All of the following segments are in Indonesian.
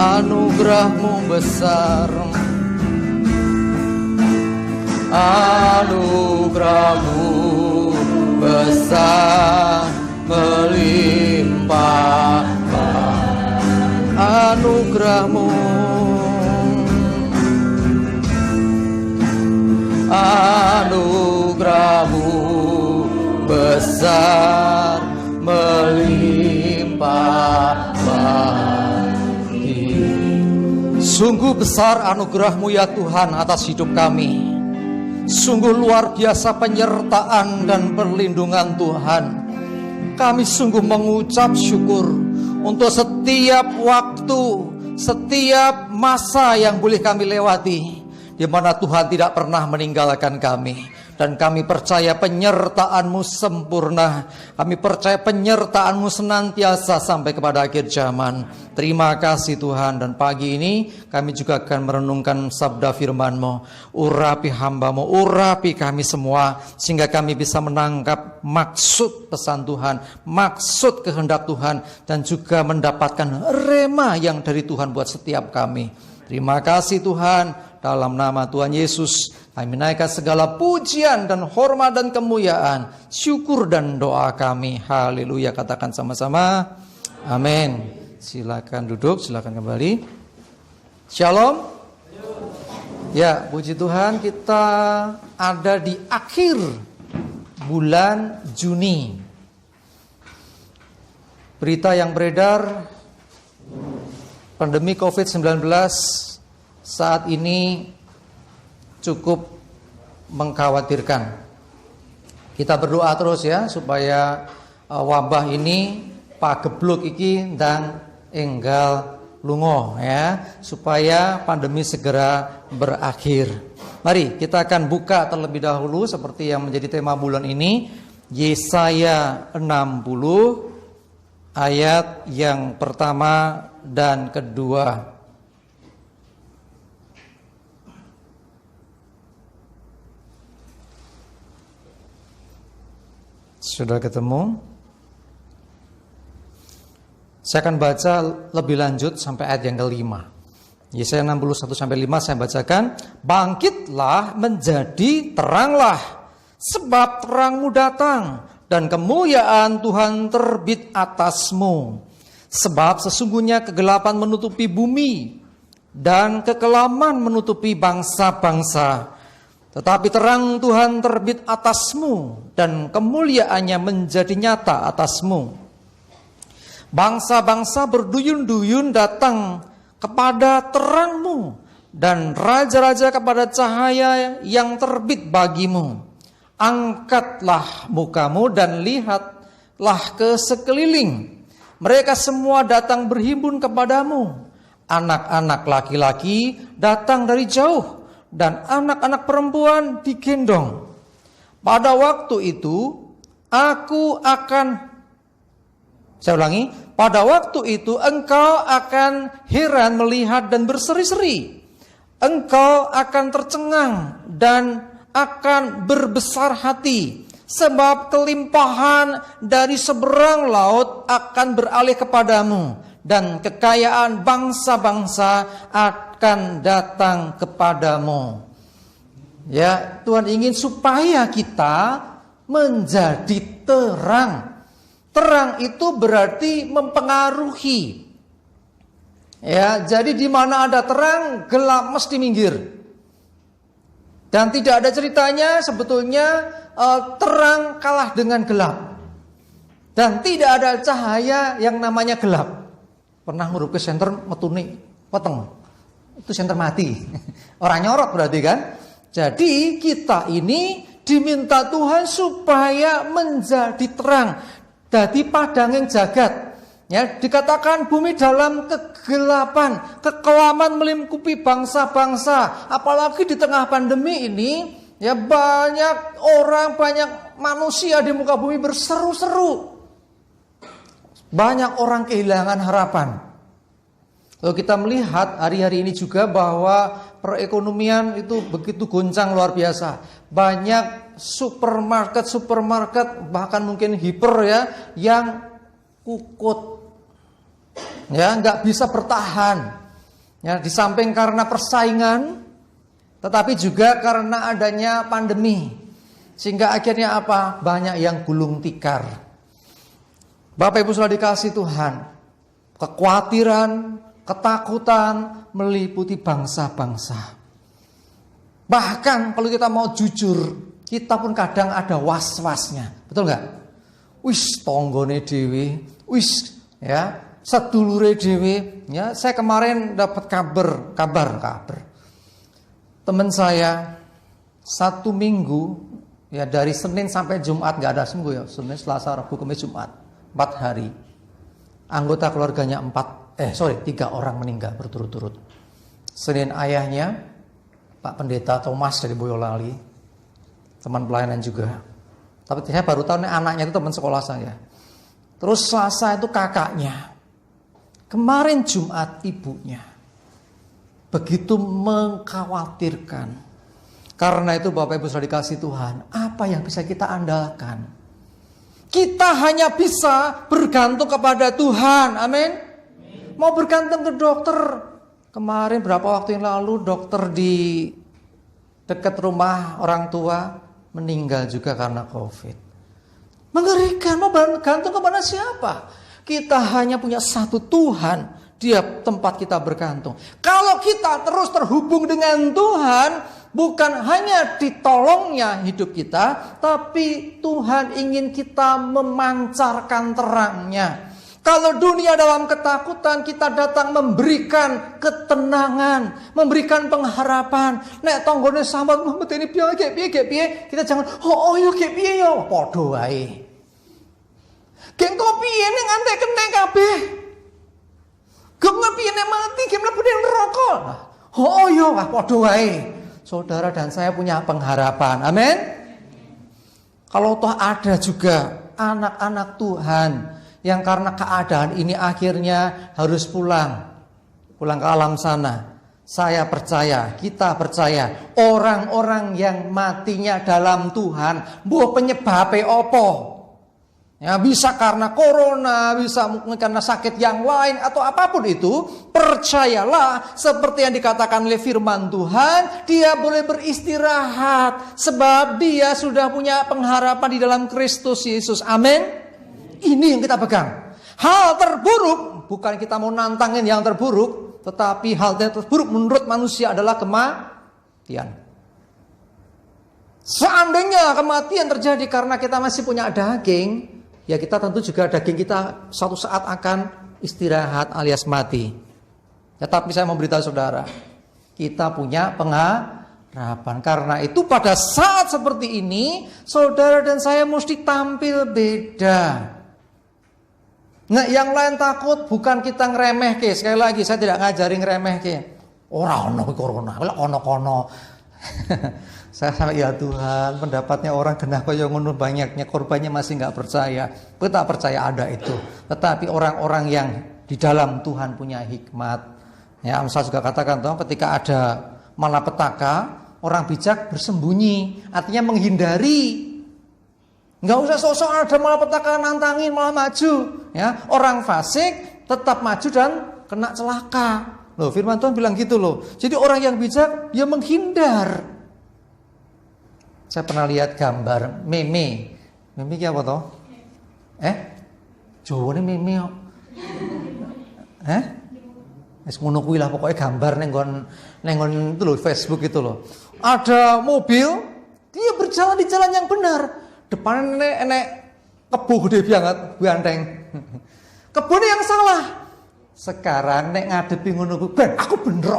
Anugerah-Mu besar, anugerah-Mu besar, melimpah. Anugerah-Mu, anugerah-Mu besar, melimpah bagi. Sungguh besar anugerah-Mu ya Tuhan atas hidup kami. Sungguh luar biasa penyertaan dan perlindungan Tuhan. Kami sungguh mengucap syukur untuk setiap waktu, setiap masa yang boleh kami lewati, di mana Tuhan tidak pernah meninggalkan kami. Dan kami percaya penyertaan-Mu sempurna. Kami percaya penyertaan-Mu senantiasa sampai kepada akhir zaman. Terima kasih Tuhan. Dan pagi ini kami juga akan merenungkan sabda firman-Mu. Urapi hamba-Mu, urapi kami semua, sehingga kami bisa menangkap maksud pesan Tuhan, maksud kehendak Tuhan, dan juga mendapatkan rema yang dari Tuhan buat setiap kami. Terima kasih Tuhan. Dalam nama Tuhan Yesus kami naikkan segala pujian dan hormat dan kemuliaan, syukur dan doa kami. Haleluya. Katakan sama-sama amin. Silakan duduk, silakan kembali. Shalom. Ya, puji Tuhan, kita ada di akhir bulan Juni. Berita yang beredar, pandemi COVID-19 saat ini cukup mengkhawatirkan. Kita berdoa terus ya, supaya wabah ini pagebluk iki ndang enggal lungo ya, supaya pandemi segera berakhir. Mari kita akan buka terlebih dahulu seperti yang menjadi tema bulan ini, Yesaya 60 ayat yang pertama dan kedua. Sudah ketemu? Saya akan baca lebih lanjut sampai ayat yang kelima. Yesaya 61 sampai 5 saya bacakan. Bangkitlah menjadi teranglah, sebab terangmu datang dan kemuliaan Tuhan terbit atasmu. Sebab sesungguhnya kegelapan menutupi bumi dan kekelaman menutupi bangsa-bangsa. Tetapi terang Tuhan terbit atasmu dan kemuliaannya menjadi nyata atasmu. Bangsa-bangsa berduyun-duyun datang kepada terangmu, dan raja-raja kepada cahaya yang terbit bagimu. Angkatlah mukamu dan lihatlah ke sekeliling. Mereka semua datang berhimpun kepadamu. Anak-anak laki-laki datang dari jauh, dan anak-anak perempuan digendong. Pada waktu itu aku akan, saya ulangi, pada waktu itu engkau akan heran melihat dan berseri-seri. Engkau akan tercengang dan akan berbesar hati, sebab kelimpahan dari seberang laut akan beralih kepadamu, dan kekayaan bangsa-bangsa akan datang kepadamu. Ya, Tuhan ingin supaya kita menjadi terang. Terang itu berarti mempengaruhi. Ya, jadi di mana ada terang, gelap mesti minggir. Dan tidak ada ceritanya sebetulnya terang kalah dengan gelap. Dan tidak ada cahaya yang namanya gelap. Pernah ngurup ke senter metuni poteng. Itu senter mati. Orang nyorot berarti kan? Jadi kita ini diminta Tuhan supaya menjadi terang. Jadi padang yang jagat. Ya, dikatakan bumi dalam kegelapan, kekelaman melingkupi bangsa-bangsa. Apalagi di tengah pandemi ini, ya banyak orang, banyak manusia di muka bumi berseru-seru. Banyak orang kehilangan harapan. Lalu kita melihat hari-hari ini juga bahwa perekonomian itu begitu goncang luar biasa. Banyak supermarket, bahkan mungkin hiper ya, yang kukut. Ya, nggak bisa bertahan. Ya, di samping karena persaingan, tetapi juga karena adanya pandemi. Sehingga akhirnya apa? Banyak yang gulung tikar. Bapak Ibu saudara dikasih Tuhan, kekhawatiran, ketakutan meliputi bangsa-bangsa. Bahkan kalau kita mau jujur, kita pun kadang ada was-wasnya. Betul nggak? Wis tonggone dewe, wis ya, sedulure dewe. Ya, saya kemarin dapat kabar. Teman saya 1 minggu, ya dari Senin sampai Jumat, nggak ada seminggu ya, Senin, Selasa, Rabu, Kamis, Jumat, 4 hari. Anggota keluarganya 3 orang meninggal berturut-turut. Senin ayahnya, Pak Pendeta Thomas dari Boyolali, teman pelayanan juga. Tapi saya baru tahu nih anaknya itu teman sekolah saya. Terus Selasa itu kakaknya. Kemarin Jumat ibunya. Begitu mengkhawatirkan. Karena itu Bapak Ibu saudara dikasih Tuhan, apa yang bisa kita andalkan? Kita hanya bisa bergantung kepada Tuhan. Amin. Mau bergantung ke dokter. Kemarin berapa waktu yang lalu dokter di dekat rumah orang tua meninggal juga karena COVID. Mengerikan. Mau bergantung kepada siapa? Kita hanya punya satu Tuhan. Dia tempat kita bergantung. Kalau kita terus terhubung dengan Tuhan, bukan hanya ditolongnya hidup kita, tapi Tuhan ingin kita memancarkan terangnya. Kalau dunia dalam ketakutan, kita datang memberikan ketenangan, memberikan pengharapan. Nek tonggone sambat Muhammad ini piye, kita jangan yo piye yo, padha wae. Geng kopi ini ngantek kena kabeh. Geng kopi ini mati, geng mlebu ning neraka. Yo padha wae. Saudara dan saya punya pengharapan. Amin. Kalau toh ada juga anak-anak Tuhan yang karena keadaan ini akhirnya harus pulang ke alam sana. Saya percaya, kita percaya, orang-orang yang matinya dalam Tuhan, mbah penyebabe apa? Ya, bisa karena corona, bisa mungkin karena sakit yang lain atau apapun itu, percayalah seperti yang dikatakan oleh firman Tuhan, dia boleh beristirahat sebab dia sudah punya pengharapan di dalam Kristus Yesus. Amin. Ini yang kita pegang. Hal terburuk, bukan kita mau nantangin yang terburuk, tetapi hal yang terburuk menurut manusia adalah kematian. Seandainya kematian terjadi karena kita masih punya daging, ya kita tentu juga daging kita suatu saat akan istirahat alias mati. Tetapi saya mau beritahu saudara, kita punya pengharapan. Karena itu pada saat seperti ini, saudara dan saya mesti tampil beda. Nah, yang lain takut bukan kita ngeremehke. Sekali lagi saya tidak ngajari ngeremehke. Ora ono corona, ono. Saya ya Tuhan, pendapatnya orang genah kaya ngono banyaknya, korbannya masih enggak percaya. Kita percaya ada itu. Tetapi orang-orang yang di dalam Tuhan punya hikmat. Ya, Amsal juga katakan toh, ketika ada malapetaka, orang bijak bersembunyi, artinya menghindari. Enggak usah sosok ada malapetaka nantangin malah maju, ya. Orang fasik tetap maju dan kena celaka. Loh, firman Tuhan bilang gitu loh. Jadi orang yang bijak dia menghindar. Saya pernah lihat gambar meme. Meme ki apa toh? Jawane meme kok. Wis ngono kuwi lah pokoknya gambar ning nggon itu loh Facebook itu loh. Ada mobil, dia berjalan di jalan yang benar. Depannya enek kebo gede banget, ganteng. Kebunnya yang salah. Sekarang nek ngadepi ngono kuwi, ben aku bener.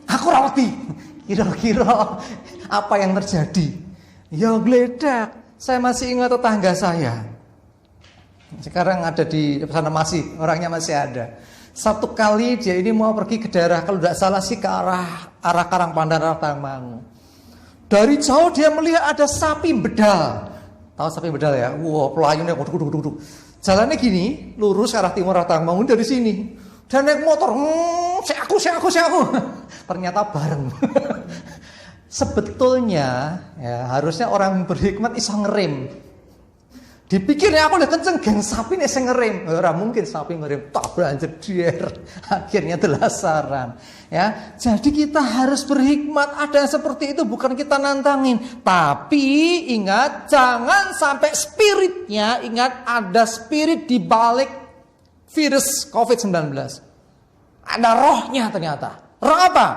Aku ra wedi. Kira-kira apa yang terjadi? Ya gledak. Saya masih ingat tetangga saya. Sekarang ada di sana masih, orangnya masih ada. Satu kali dia ini mau pergi ke daerah, kalau tidak salah sih ke arah Karangpandan, arah Tangmangu. Dari jauh dia melihat ada sapi bedal. Tahu sapi bedal ya? Wow, pelayunnya duduk. Jalannya gini, lurus ke arah timur, arah Tangmangu dari sini. Dan naik motor, saya aku. Ternyata bareng. Sebetulnya ya harusnya orang berhikmat iso ngerem. Dipikirnya aku udah kenceng, geng sapi nih saya ngerem. Ora mungkin sapi ngerem, tak banjir dier. Akhirnya telasaran. Ya, jadi kita harus berhikmat. Ada yang seperti itu, bukan kita nantangin. Tapi ingat, jangan sampai spiritnya, ingat ada spirit di balik virus COVID-19. Ada rohnya ternyata. Roh apa?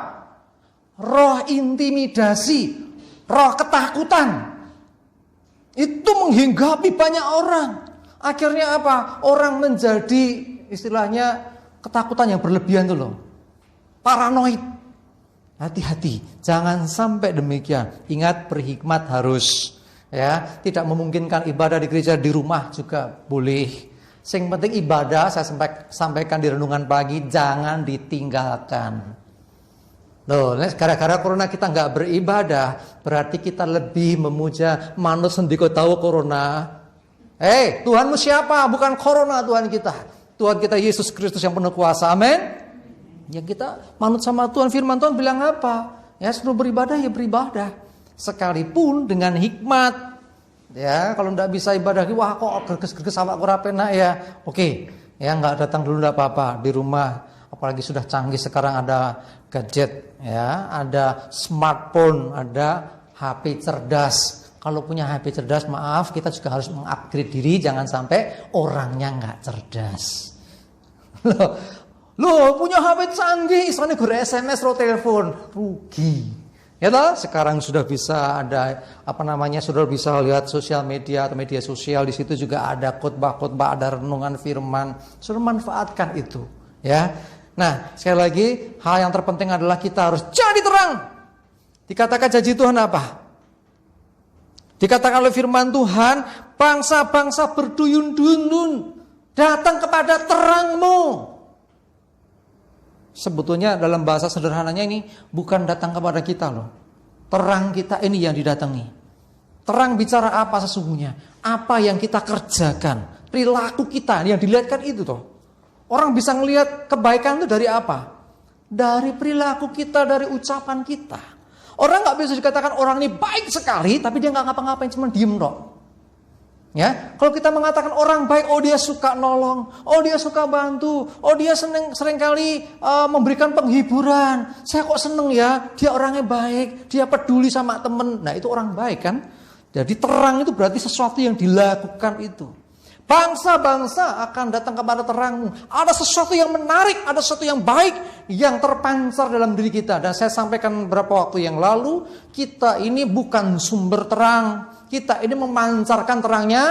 Roh intimidasi, roh ketakutan. Itu menghinggapi banyak orang. Akhirnya apa? Orang menjadi istilahnya ketakutan yang berlebihan tuh loh. Paranoid. Hati-hati, jangan sampai demikian. Ingat, berhikmat harus ya, tidak memungkinkan ibadah di gereja, di rumah juga boleh. Yang penting ibadah, saya sampaikan di renungan pagi, jangan ditinggalkan. Loh, gara-gara corona kita nggak beribadah, berarti kita lebih memuja manut sendiko tahu corona. Tuhanmu siapa? Bukan corona Tuhan kita. Tuhan kita Yesus Kristus yang penuh kuasa. Amin. Ya kita manut sama Tuhan. Firman Tuhan bilang apa? Ya, suruh beribadah ya beribadah. Sekalipun dengan hikmat. Ya, kalau nggak bisa ibadah, wah kok gerges-gerges awak kurang penak ya. Oke, ya nggak datang dulu nggak apa-apa di rumah. Apalagi sudah canggih sekarang ada gadget, ya, ada smartphone, ada HP cerdas. Kalau punya HP cerdas, maaf, kita juga harus mengupgrade diri, jangan sampai orangnya nggak cerdas. Loh, punya HP canggih, soalnya gue SMS, lo telepon, rugi. Ya toh, sekarang sudah bisa ada sudah bisa lihat sosial media atau media sosial, di situ juga ada khotbah-khotbah, ada renungan firman, sudah manfaatkan itu, ya. Nah, sekali lagi, hal yang terpenting adalah kita harus jadi terang. Dikatakan janji Tuhan apa? Dikatakan oleh firman Tuhan, bangsa-bangsa berduyun-duyun datang kepada terangmu. Sebetulnya dalam bahasa sederhananya ini bukan datang kepada kita loh. Terang kita ini yang didatangi. Terang bicara apa sesungguhnya? Apa yang kita kerjakan? Perilaku kita yang dilihatkan itu toh. Orang bisa ngelihat kebaikan itu dari apa? Dari perilaku kita, dari ucapan kita. Orang nggak bisa dikatakan orang ini baik sekali, tapi dia nggak ngapa-ngapain, cuma diem dok. Ya, kalau kita mengatakan orang baik, oh dia suka nolong, oh dia suka bantu, oh dia seringkali memberikan penghiburan. Saya kok seneng ya, dia orangnya baik, dia peduli sama temen. Nah itu orang baik kan? Jadi terang itu berarti sesuatu yang dilakukan itu. Bangsa-bangsa akan datang kepada terangmu. Ada sesuatu yang menarik, ada sesuatu yang baik yang terpancar dalam diri kita. Dan saya sampaikan beberapa waktu yang lalu, kita ini bukan sumber terang. Kita ini memancarkan terangnya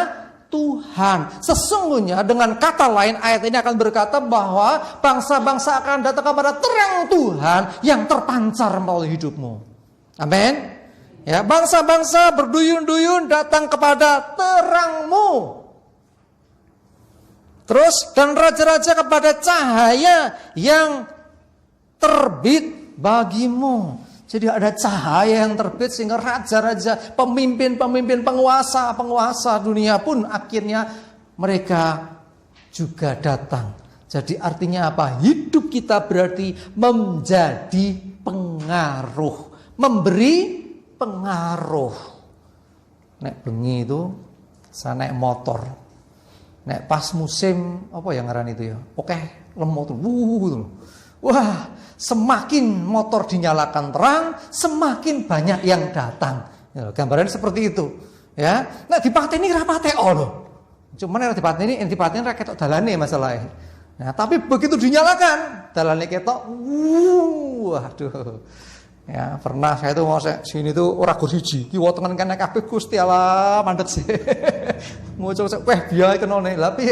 Tuhan. Sesungguhnya dengan kata lain ayat ini akan berkata bahwa bangsa-bangsa akan datang kepada terang Tuhan yang terpancar melalui hidupmu. Amin. Ya, bangsa-bangsa berduyun-duyun datang kepada terangmu. Terus dan raja-raja kepada cahaya yang terbit bagimu. Jadi ada cahaya yang terbit sehingga raja-raja, pemimpin-pemimpin, penguasa dunia pun akhirnya mereka juga datang. Jadi artinya apa? Hidup kita berarti menjadi pengaruh, memberi pengaruh. Nek bengi itu saya naik motor. Nek pas musim apa yang ngaran itu ya? Oke, lemot tuh. Wah, semakin motor dinyalakan terang, semakin banyak yang datang. Ya, gambarannya seperti itu. Ya, nah dipateni ra pateko lho. Cuman nek dipateni ra ketok dalane masalahnya. Nah, tapi begitu dinyalakan, dalane ketok. Waduh. Ya, pernah saya itu mau sini tuh ora go siji. Kiwa tengen kene kabeh Gusti Allah mandhet sih. Ngucap biaya kenone. Tapi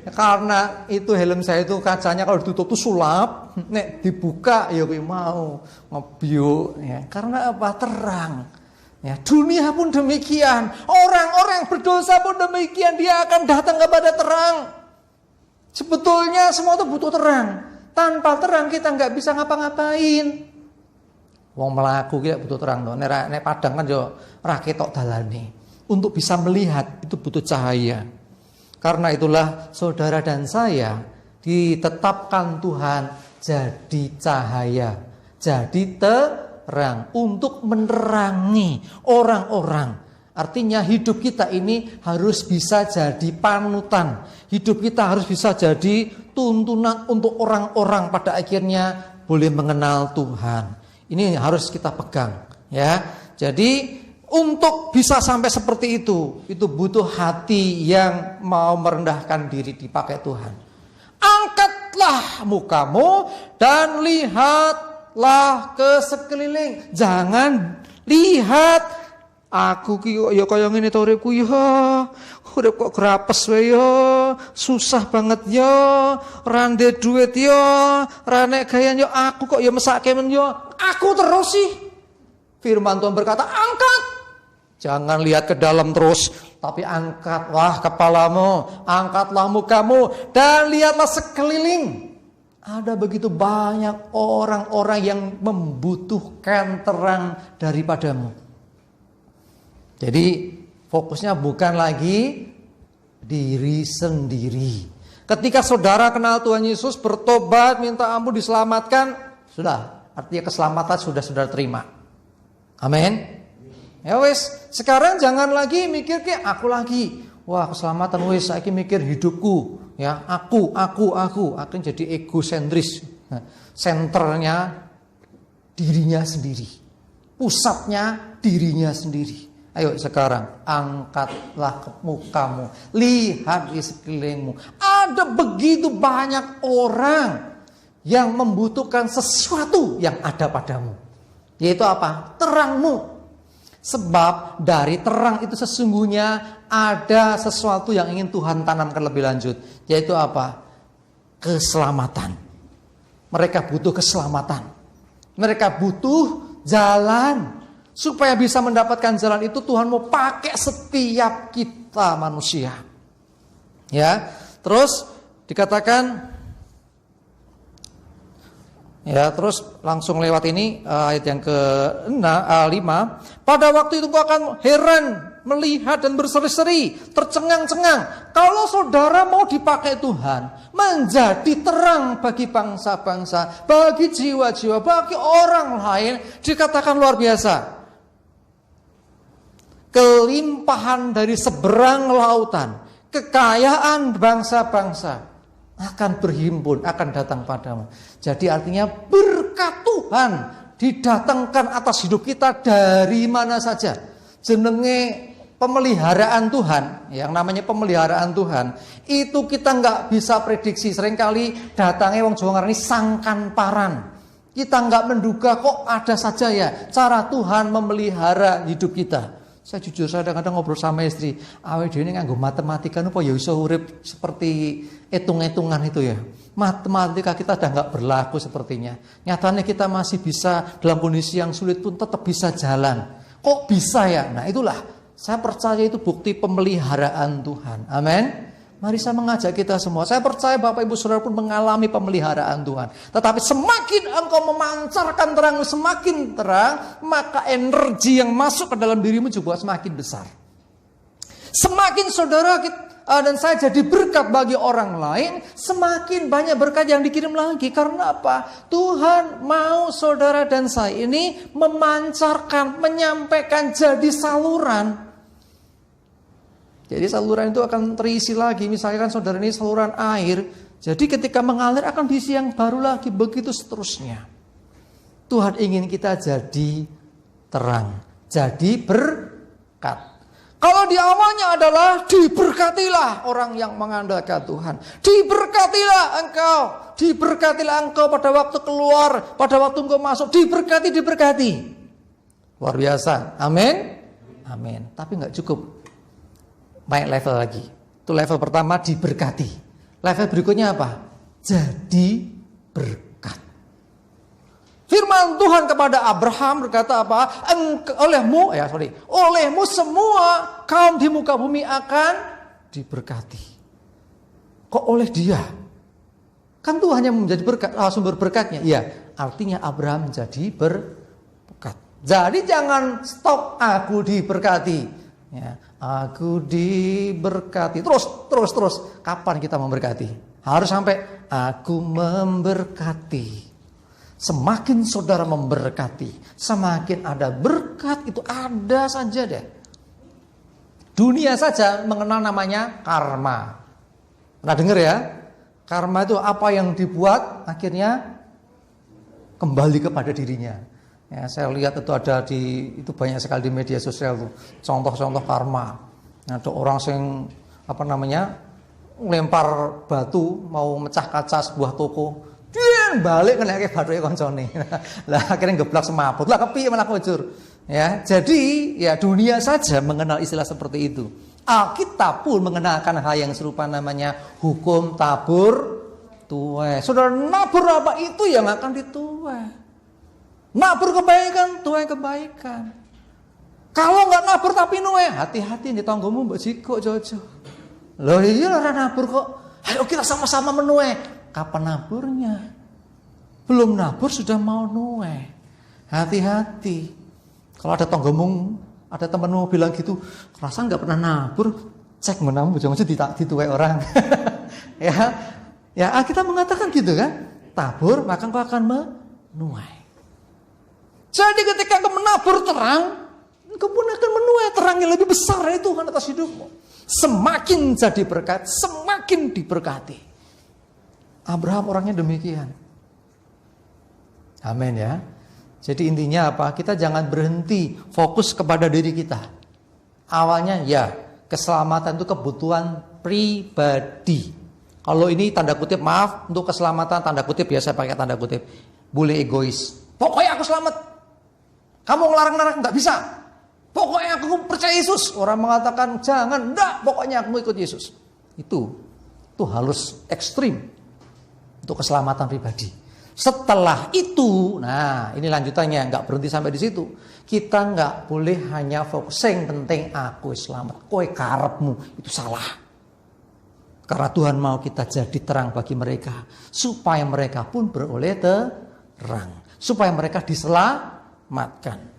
karena itu helm saya itu kacanya kalau ditutup tuh sulap, nek dibuka ya kuwi mau ngebyuk ya. Karena apa? Terang. Ya, dunia pun demikian. Orang-orang berdosa pun demikian, dia akan datang kepada terang. Sebetulnya semua itu butuh terang. Tanpa terang kita nggak bisa ngapa-ngapain. Wong melaku kita butuh terang dong. Nek padang kan yo ora ketok dalane. Untuk bisa melihat itu butuh cahaya. Karena itulah saudara dan saya ditetapkan Tuhan jadi cahaya, jadi terang untuk menerangi orang-orang Artinya hidup kita ini harus bisa jadi panutan. Hidup kita harus bisa jadi tuntunan untuk orang-orang pada akhirnya boleh mengenal Tuhan. Ini harus kita pegang, ya. Jadi untuk bisa sampai seperti itu butuh hati yang mau merendahkan diri dipakai Tuhan. Angkatlah mukamu dan lihatlah ke sekeliling. Jangan lihat aku ki ya kaya ngene to uripku ya. Urip kok grapes wae ya. Susah banget ya. Ra ndek duit ya. Ra nek gayan ya aku kok ya mesake men ya. Aku terus sih. Firman Tuhan berkata, angkat. Jangan lihat ke dalam terus, tapi angkatlah kepalamu, angkatlah mukamu dan lihatlah sekeliling. Ada begitu banyak orang-orang yang membutuhkan terang daripadamu. Jadi fokusnya bukan lagi diri sendiri. Ketika saudara kenal Tuhan Yesus, bertobat, minta ampun, diselamatkan, sudah, artinya keselamatan sudah saudara terima. Amin. Ya wes, sekarang jangan lagi mikir kayak aku lagi. Wah, keselamatan wes, saya mikir hidupku, ya, aku akan jadi egosentris. Nah, senternya dirinya sendiri. Pusatnya dirinya sendiri. Ayo sekarang angkatlah mukamu, lihat di sekelilingmu. Ada begitu banyak orang yang membutuhkan sesuatu yang ada padamu. Yaitu apa? Terangmu. Sebab dari terang itu sesungguhnya ada sesuatu yang ingin Tuhan tanamkan lebih lanjut. Yaitu apa? Keselamatan. Mereka butuh keselamatan. Mereka butuh jalan. Supaya bisa mendapatkan jalan itu Tuhan mau pakai setiap kita manusia. Ya, terus dikatakan, ya terus langsung lewat ini ayat yang ke-5. Pada waktu itu kau akan heran melihat dan berseri-seri, tercengang-cengang. Kalau saudara mau dipakai Tuhan menjadi terang bagi bangsa-bangsa, bagi jiwa-jiwa, bagi orang lain, dikatakan luar biasa. Kelimpahan dari seberang lautan, kekayaan bangsa-bangsa akan berhimpun, akan datang padamu. Jadi artinya berkat Tuhan didatangkan atas hidup kita dari mana saja. Jenenge pemeliharaan Tuhan, yang namanya pemeliharaan Tuhan, itu kita nggak bisa prediksi. Seringkali datangnya wong Jawa ngarani sangkan paran. Kita nggak menduga kok ada saja ya cara Tuhan memelihara hidup kita. Saya jujur, saya kadang-kadang ngobrol sama istri, awake dhewe nganggo matematika apa ya iso urip seperti hitung-hitungan itu ya. Matematika kita udah nggak berlaku sepertinya. Nyatanya kita masih bisa dalam kondisi yang sulit pun tetap bisa jalan. Kok bisa ya? Nah itulah, saya percaya itu bukti pemeliharaan Tuhan. Amin. Mari saya mengajak kita semua. Saya percaya Bapak Ibu Saudara pun mengalami pemeliharaan Tuhan. Tetapi semakin engkau memancarkan terang, semakin terang, maka energi yang masuk ke dalam dirimu juga semakin besar. Semakin saudara dan saya jadi berkat bagi orang lain, semakin banyak berkat yang dikirim lagi. Karena apa? Tuhan mau saudara dan saya ini memancarkan, menyampaikan jadi saluran. Jadi saluran itu akan terisi lagi. Misalkan saudara ini saluran air. Jadi ketika mengalir akan diisi yang baru lagi. Begitu seterusnya. Tuhan ingin kita jadi terang. Jadi berkat. Kalau di awalnya adalah diberkatilah orang yang mengandalkan Tuhan. Diberkatilah engkau. Diberkatilah engkau pada waktu keluar. Pada waktu engkau masuk. Diberkati. Luar biasa. Amin. Amin. Tapi gak cukup. Naik level lagi. Itu level pertama diberkati. Level berikutnya apa? Jadi berkat. Firman Tuhan kepada Abraham berkata apa? Olehmu semua kaum di muka bumi akan diberkati. Kok oleh dia? Kan Tuhan yang menjadi berkat, sumber berkatnya. Iya, artinya Abraham menjadi berkat. Jadi jangan stop aku diberkati. Ya, aku diberkati. Terus. Kapan kita memberkati? Harus sampai aku memberkati. Semakin saudara memberkati, semakin ada berkat itu ada saja deh. Dunia saja mengenal namanya karma. Pernah dengar ya? Karma itu apa yang dibuat akhirnya kembali kepada dirinya. Ya, saya lihat itu ada itu banyak sekali di media sosial tuh. Contoh-contoh karma. Ada orang yang lempar batu mau mecah kaca sebuah toko. Dia balik kena ke batuke koncone. Lah akhirnya geblak semaput. Lah kepiye malah kocur. Ya, jadi ya dunia saja mengenal istilah seperti itu. Alkitab pun mengenalkan hal yang serupa namanya hukum tabur tuai. Saudara, nabur apa itu yang akan dituai. Nabur kebaikan, tuai kebaikan. Kalau nggak nabur tapi nuai, hati-hati nih tanggomu mbok jiko jojo. Loh iya lah nabur kok. Ayo kita sama-sama menuai. Kapan naburnya? Belum nabur sudah mau nuai. Hati-hati. Kalau ada tanggomu, ada temenmu bilang gitu, kerasa nggak pernah nabur, cek menang jangan dituai orang. Ya, kita mengatakan gitu kan, tabur maka engkau akan menuai. Jadi ketika engkau menabur terang, engkau pun akan menuai terang yang lebih besar itu kan atas hidupmu. Semakin jadi berkat, semakin diberkati. Abraham orangnya demikian. Amin ya. Jadi intinya apa? Kita jangan berhenti fokus kepada diri kita. Awalnya ya, keselamatan itu kebutuhan pribadi. Kalau ini tanda kutip, maaf, untuk keselamatan tanda kutip ya, saya pakai tanda kutip. Boleh egois. Pokoknya aku selamat. Kamu ngelarang-larang nggak bisa. Pokoknya aku percaya Yesus. Orang mengatakan jangan, enggak, pokoknya aku mau ikut Yesus. Itu halus ekstrim untuk keselamatan pribadi. Setelah itu, nah ini lanjutannya, nggak berhenti sampai di situ. Kita nggak boleh hanya fokus yang penting aku selamat. Kowe karepmu itu salah. Karena Tuhan mau kita jadi terang bagi mereka, supaya mereka pun beroleh terang, supaya mereka diselamatkan.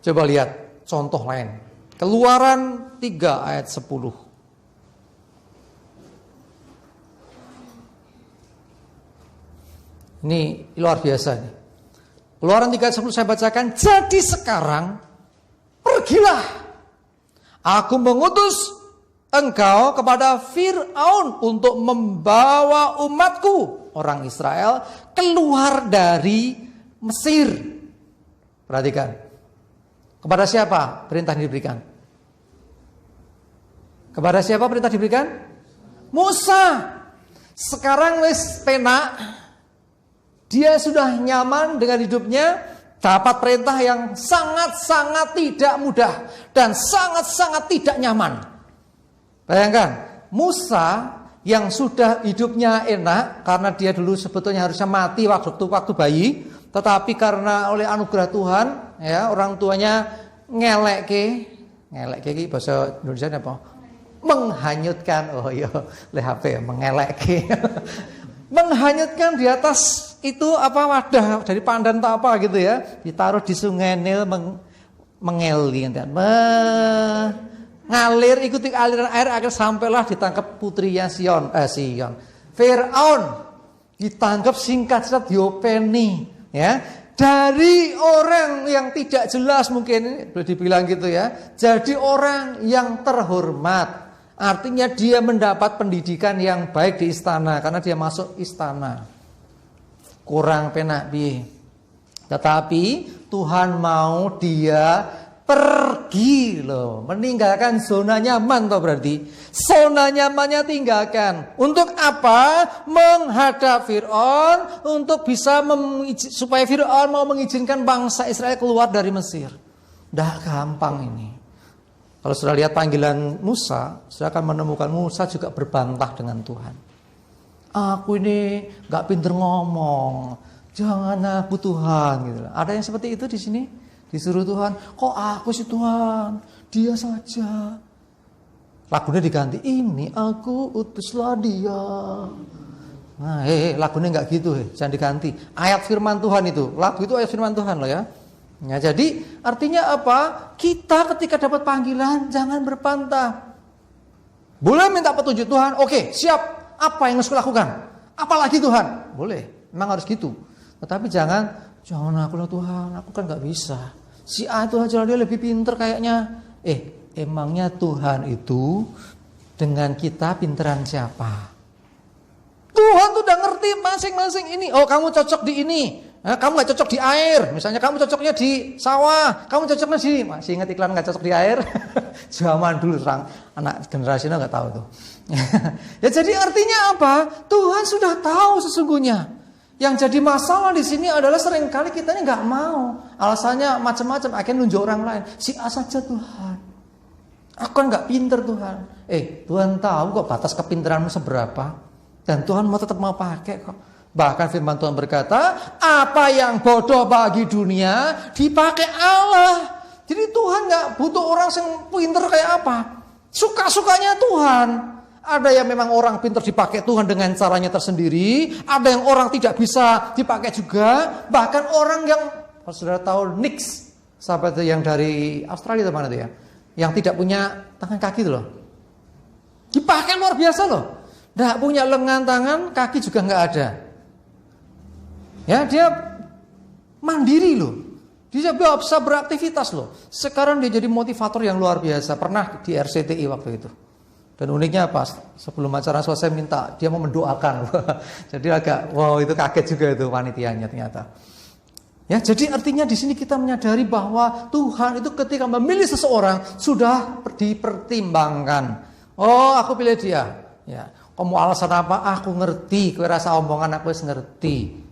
Coba lihat contoh lain. Keluaran 3 ayat 10. Ini luar biasa nih. Keluaran 3 ayat 10 saya bacakan. Jadi sekarang pergilah. Aku mengutus engkau kepada Fir'aun untuk membawa umatku, orang Israel, keluar dari Mesir. Perhatikan. Kepada siapa perintah diberikan? Kepada siapa perintah diberikan? Musa. Sekarang wis penak. Dia sudah nyaman dengan hidupnya, dapat perintah yang sangat-sangat tidak mudah dan sangat-sangat tidak nyaman. Bayangkan, Musa yang sudah hidupnya enak karena dia dulu sebetulnya harusnya mati waktu bayi, tetapi karena oleh anugerah Tuhan, ya orang tuanya ngelek bahasa Indonesia apa? Menghanyutkan. Oh iya, le HP mengelek. Menghanyutkan di atas itu wadah dari pandan atau apa gitu ya, ditaruh di sungai Nil mengalir ikuti aliran air akhir sampailah ditangkap putrinya Sion. Fir'aun ditangkap, singkat cerita diopeni ya, dari orang yang tidak jelas mungkin boleh dibilang gitu ya, jadi orang yang terhormat. Artinya dia mendapat pendidikan yang baik di istana karena dia masuk istana. Kurang penak piye. Tetapi Tuhan mau dia pergi loh, meninggalkan zona nyaman toh berarti. Zona nyamannya tinggalkan. Untuk apa? Menghadap Fir'aun untuk bisa supaya Fir'aun mau mengizinkan bangsa Israel keluar dari Mesir. Dah gampang ini. Kalau sudah lihat panggilan Musa, sudah akan menemukan Musa juga berbantah dengan Tuhan. Aku ini nggak pinter ngomong, jangan aku Tuhan gitu. Ada yang seperti itu di sini, disuruh Tuhan. Kok aku sih Tuhan? Dia saja. Lagunya diganti. Ini aku utuslah dia. Nah, lagunya nggak gitu, jangan diganti. Ayat firman Tuhan itu, lagu itu ayat firman Tuhan loh ya. Ya, jadi artinya apa? Kita ketika dapat panggilan jangan berpantah. Boleh minta petunjuk Tuhan, oke siap. Apa yang harus kulakukan? Apalagi Tuhan? Boleh, memang harus gitu. Tetapi jangan aku lah Tuhan, aku kan nggak bisa. Si A itu aja dia lebih pinter kayaknya. emangnya Tuhan itu dengan kita pinteran siapa? Tuhan tuh udah ngerti masing-masing ini. Oh, kamu cocok di ini. Kamu gak cocok di air. Misalnya kamu cocoknya di sawah. Kamu cocoknya di... Masih ingat iklan gak cocok di air? Zaman dulu anak generasinya gak tahu tuh. Ya jadi artinya apa? Tuhan sudah tahu sesungguhnya. Yang jadi masalah di sini adalah seringkali kita ini gak mau. Alasannya macam-macam. Akhirnya nunjuk orang lain. Si A saja Tuhan. Aku kan gak pinter Tuhan. Tuhan tahu kok batas kepinteranmu seberapa. Dan Tuhan tetap mau pakai kok. Bahkan firman Tuhan berkata, apa yang bodoh bagi dunia dipakai Allah. Jadi Tuhan gak butuh orang yang pinter kayak apa. Suka-sukanya Tuhan. Ada yang memang orang pinter dipakai Tuhan dengan caranya tersendiri. Ada yang orang tidak bisa dipakai juga. Bahkan orang yang, kalau saudara tahu Nick, sahabat yang dari Australia atau mana itu ya, yang tidak punya tangan kaki itu loh, dipakai luar biasa loh. Nggak punya lengan tangan, kaki juga nggak ada. Ya, dia mandiri loh. Dia bisa beraktivitas loh. Sekarang dia jadi motivator yang luar biasa. Pernah di RCTI waktu itu. Dan uniknya pas sebelum acara selesai minta dia mau mendoakan. Jadi agak wow, itu kaget juga itu panitianya ternyata. Ya, jadi artinya di sini kita menyadari bahwa Tuhan itu ketika memilih seseorang sudah dipertimbangkan. Oh, aku pilih dia. Ya. Kamu alasan apa? Aku ngerti. Kowe rasa omongan aku ngerti.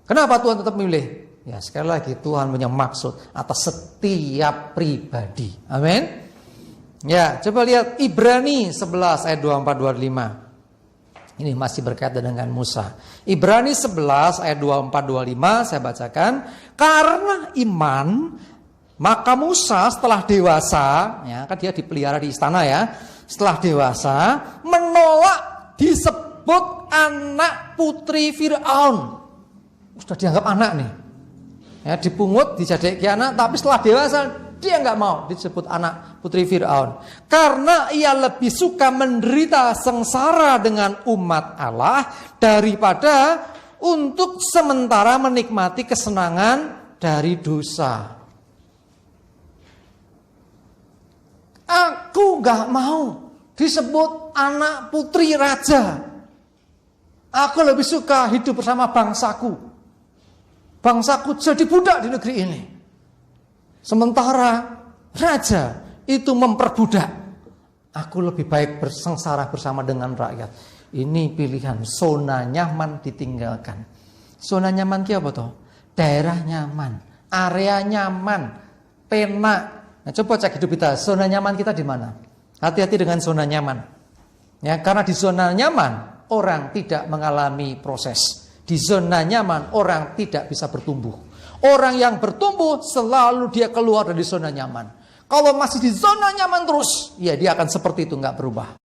Kenapa Tuhan tetap milih? Ya sekali lagi Tuhan punya maksud atas setiap pribadi. Amin. Ya coba lihat Ibrani 11 ayat 24-25. Ini masih berkaitan dengan Musa. Ibrani 11 ayat 24-25 saya bacakan. Karena iman maka Musa setelah dewasa, ya kan dia dipelihara di istana ya. Setelah dewasa menolak disebut anak putri Fir'aun. Sudah dianggap anak nih. Ya, dipungut, dijadikan anak, tapi setelah dewasa dia nggak mau disebut anak putri Fir'aun. Karena ia lebih suka menderita sengsara dengan umat Allah daripada untuk sementara menikmati kesenangan dari dosa. Aku nggak mau disebut anak putri raja. Aku lebih suka hidup bersama bangsaku. Bangsaku jadi budak di negeri ini. Sementara raja itu memperbudak. Aku lebih baik bersengsara bersama dengan rakyat. Ini pilihan, zona nyaman ditinggalkan. Zona nyaman ki apa toh? Daerah nyaman, area nyaman, penak. Nah, coba cek hidup kita, zona nyaman kita di mana? Hati-hati dengan zona nyaman. Ya, karena di zona nyaman orang tidak mengalami proses. Di zona nyaman orang tidak bisa bertumbuh. Orang yang bertumbuh selalu dia keluar dari zona nyaman. Kalau masih di zona nyaman terus, ya dia akan seperti itu, nggak berubah.